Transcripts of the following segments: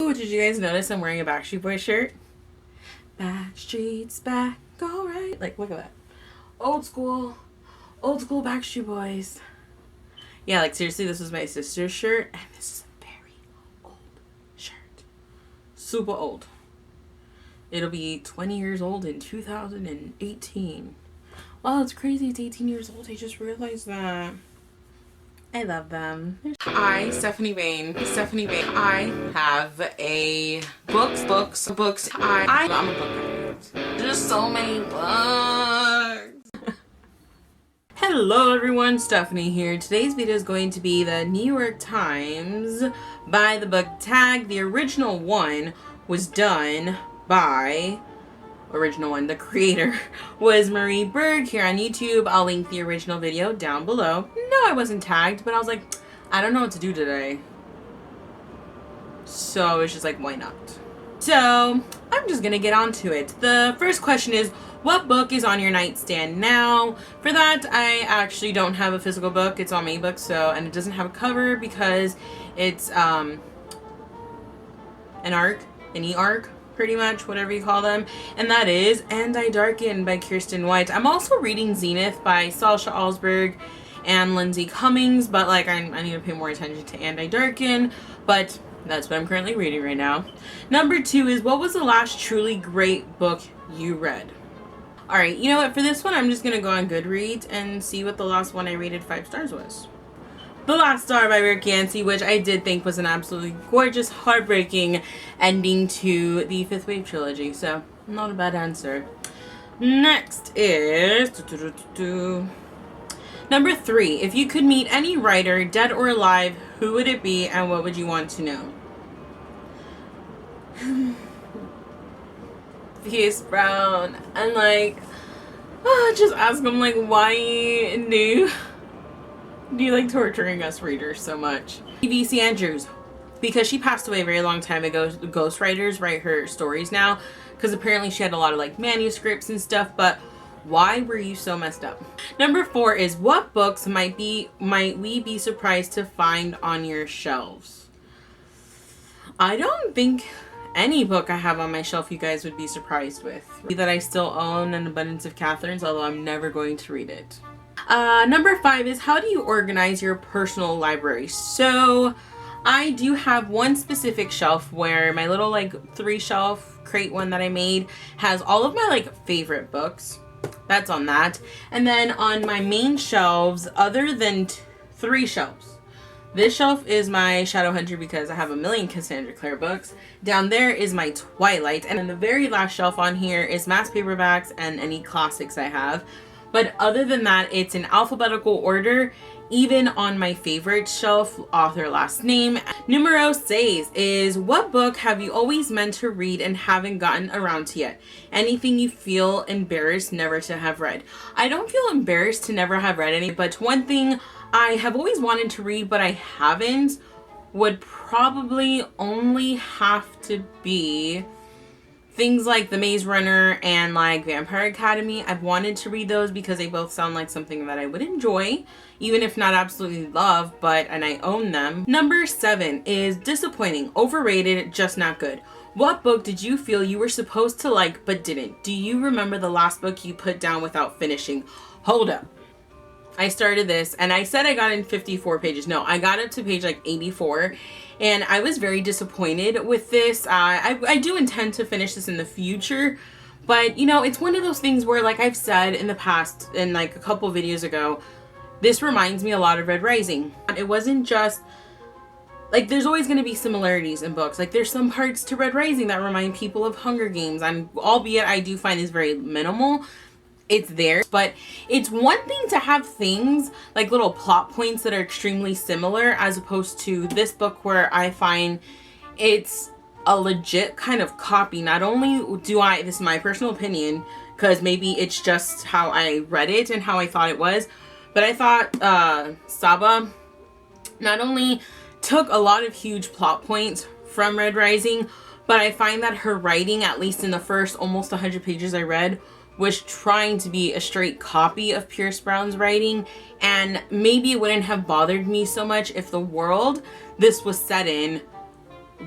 Oh, did you guys notice I'm wearing a Backstreet Boys shirt? Backstreet's back, alright. Like, look at that. Old school Backstreet Boys. Yeah, like seriously, this was my sister's shirt, and this is a very old shirt. Super old. It'll be 20 years old in 2018. Wow, it's crazy, it's 18 years old. I just realized that. I love them. Stephanie Bain, I have a books. I'm a book nerd. There's so many books. Hello everyone, Stephanie here. Today's video is going to be the New York Times by the book tag. The original one was done by the creator was Marie Berg here on YouTube. I'll link the original video down below. No, I wasn't tagged, but I was like, I don't know what to do today. So I was just like, why not? So I'm just gonna get on to it. The first question is, what book is on your nightstand now? For that, I actually don't have a physical book. It's on my ebook, and it doesn't have a cover because it's an e-arc, pretty much, whatever you call them, and that is And I Darken by Kirsten White. I'm also reading Zenith by Sasha Alsberg and Lindsay Cummings, but like I need to pay more attention to And I Darken, but that's what I'm currently reading right now. Number 2 is, what was the last truly great book you read? Alright, you know what, for this one I'm just gonna go on Goodreads and see what the last one I rated 5 stars was. The Last Star by Rick Yancey, which I did think was an absolutely gorgeous, heartbreaking ending to the Fifth Wave trilogy, so not a bad answer. Next is number 3. If you could meet any writer, dead or alive, who would it be and what would you want to know? Pierce Brown. And like, just ask him like, why do you like torturing us readers so much? V.C. Andrews, because she passed away a very long time ago. Ghostwriters write her stories now, because apparently she had a lot of like manuscripts and stuff, but why were you so messed up? Number 4 is, what books might we be surprised to find on your shelves? I don't think any book I have on my shelf you guys would be surprised with. That I still own An Abundance of Catherines, although I'm never going to read it. Number 5 is, how do you organize your personal library? So I do have one specific shelf where my little like 3 shelf crate one that I made has all of my like favorite books. That's on that. And then on my main shelves, other than 3 shelves, this shelf is my Shadowhunter because I have a million Cassandra Clare books. Down there is my Twilight. And then the very last shelf on here is mass paperbacks and any classics I have. But other than that, it's in alphabetical order, even on my favorite shelf, author last name. Numero 6 is, what book have you always meant to read and haven't gotten around to yet? Anything you feel embarrassed never to have read? I don't feel embarrassed to never have read any, but one thing I have always wanted to read but I haven't would probably only have to be things like The Maze Runner and like Vampire Academy. I've wanted to read those because they both sound like something that I would enjoy, even if not absolutely love, and I own them. Number 7 is disappointing, overrated, just not good. What book did you feel you were supposed to like but didn't? Do you remember the last book you put down without finishing? Hold up. I started this and I said I got in 54 pages. No, I got up to page like 84. And I was very disappointed with this. I do intend to finish this in the future, but you know, it's one of those things where, like I've said in the past, and like a couple videos ago, this reminds me a lot of Red Rising. It wasn't just like, there's always going to be similarities in books. Like there's some parts to Red Rising that remind people of Hunger Games, and albeit I do find is very minimal. It's there, but it's one thing to have things like little plot points that are extremely similar, as opposed to this book where I find it's a legit kind of copy. Not only do this is my personal opinion, because maybe it's just how I read it and how I thought it was, but I thought Saba not only took a lot of huge plot points from Red Rising, but I find that her writing, at least in the first almost 100 pages I read, was trying to be a straight copy of Pierce Brown's writing, and maybe it wouldn't have bothered me so much if the world this was set in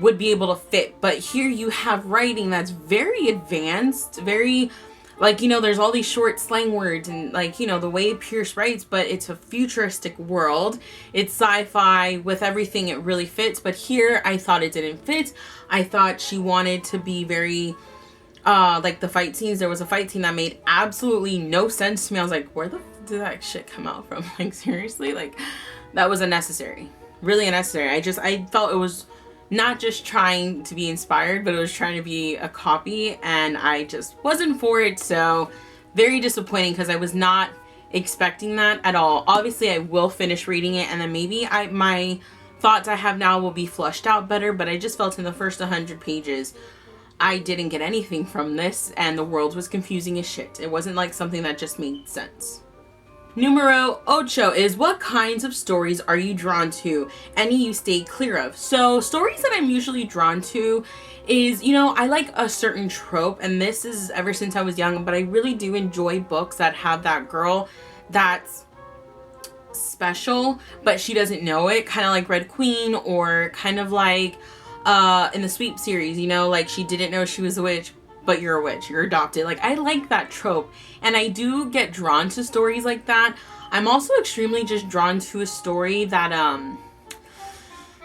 would be able to fit. But here you have writing that's very advanced, very, like, you know, there's all these short slang words and, like, you know, the way Pierce writes, but it's a futuristic world. It's sci-fi. With everything, it really fits. But here, I thought it didn't fit. I thought she wanted to be very, like the fight scenes. There was a fight scene that made absolutely no sense to me. I was like, where the f did that shit come out from? Like, seriously? Like, that was unnecessary. Really unnecessary. I felt it was not just trying to be inspired, but it was trying to be a copy, and I just wasn't for it. So very disappointing, because I was not expecting that at all. Obviously, I will finish reading it, and then maybe my thoughts I have now will be flushed out better, but I just felt in the first 100 pages I didn't get anything from this, and the world was confusing as shit. It wasn't like something that just made sense. Numero 8 is, what kinds of stories are you drawn to? Any you stay clear of? So stories that I'm usually drawn to is, you know, I like a certain trope, and this is ever since I was young, but I really do enjoy books that have that girl that's special, but she doesn't know it. Kind of like Red Queen, or kind of like in the Sweep series, you know, like she didn't know she was a witch, but you're a witch, you're adopted. Like, I like that trope, and I do get drawn to stories like that. I'm also extremely just drawn to a story that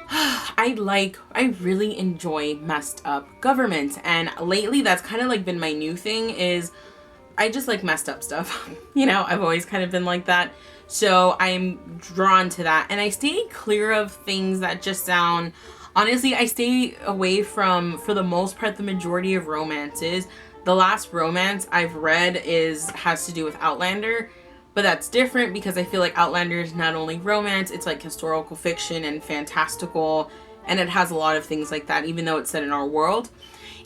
I really enjoy messed up government, and lately that's kind of like been my new thing, is I just like messed up stuff. You know, I've always kind of been like that, so I'm drawn to that, and I stay clear of things that just sound, honestly, I stay away from, for the most part, the majority of romances. The last romance I've read has to do with Outlander, but that's different because I feel like Outlander is not only romance, it's like historical fiction and fantastical, and it has a lot of things like that, even though it's set in our world.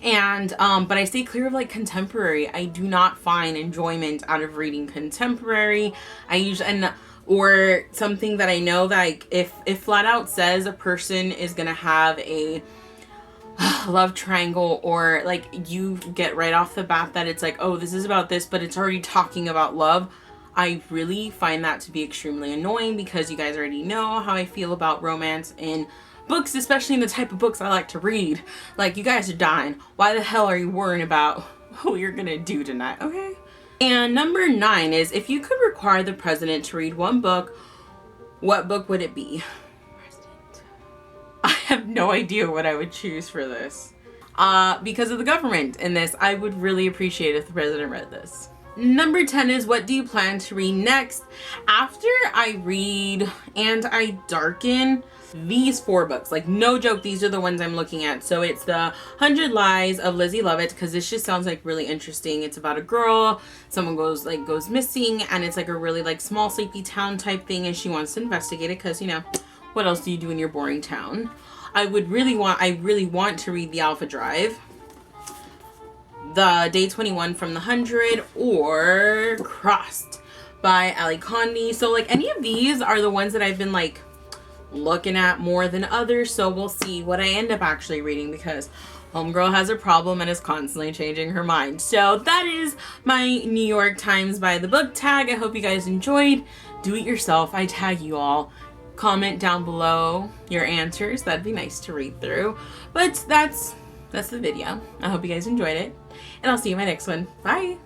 And but I stay clear of like contemporary. I do not find enjoyment out of reading contemporary. I usually, or something that I know that, like, if flat out says a person is gonna have a love triangle, or like you get right off the bat that it's like, oh, this is about this, but it's already talking about love, I really find that to be extremely annoying, because you guys already know how I feel about romance in books, especially in the type of books I like to read. Like, you guys are dying. Why the hell are you worrying about who you're gonna do tonight? Okay. And number 9 is, if you could require the president to read one book, what book would it be? President. I have no idea what I would choose for this. Because of the government in this, I would really appreciate if the president read this. Number 10 is, what do you plan to read next? After I read And I Darken, these 4 books, like, no joke, these are the ones I'm looking at. So it's the 100 Lies of Lizzie Lovett, because this just sounds like really interesting. It's about a girl, someone goes missing, and it's like a really like small sleepy town type thing, and she wants to investigate it, because, you know, what else do you do in your boring town? I really want to read The Alpha Drive, the Day 21 from the 100, or Crossed by Ali Condi. So like, any of these are the ones that I've been like looking at more than others, so we'll see what I end up actually reading, because homegirl has a problem and is constantly changing her mind. So that is my New York Times by the book tag. I hope you guys enjoyed. Do it yourself. I tag you all. Comment down below your answers. That'd be nice to read through. But that's the video. I hope you guys enjoyed it, and I'll see you in my next one. Bye.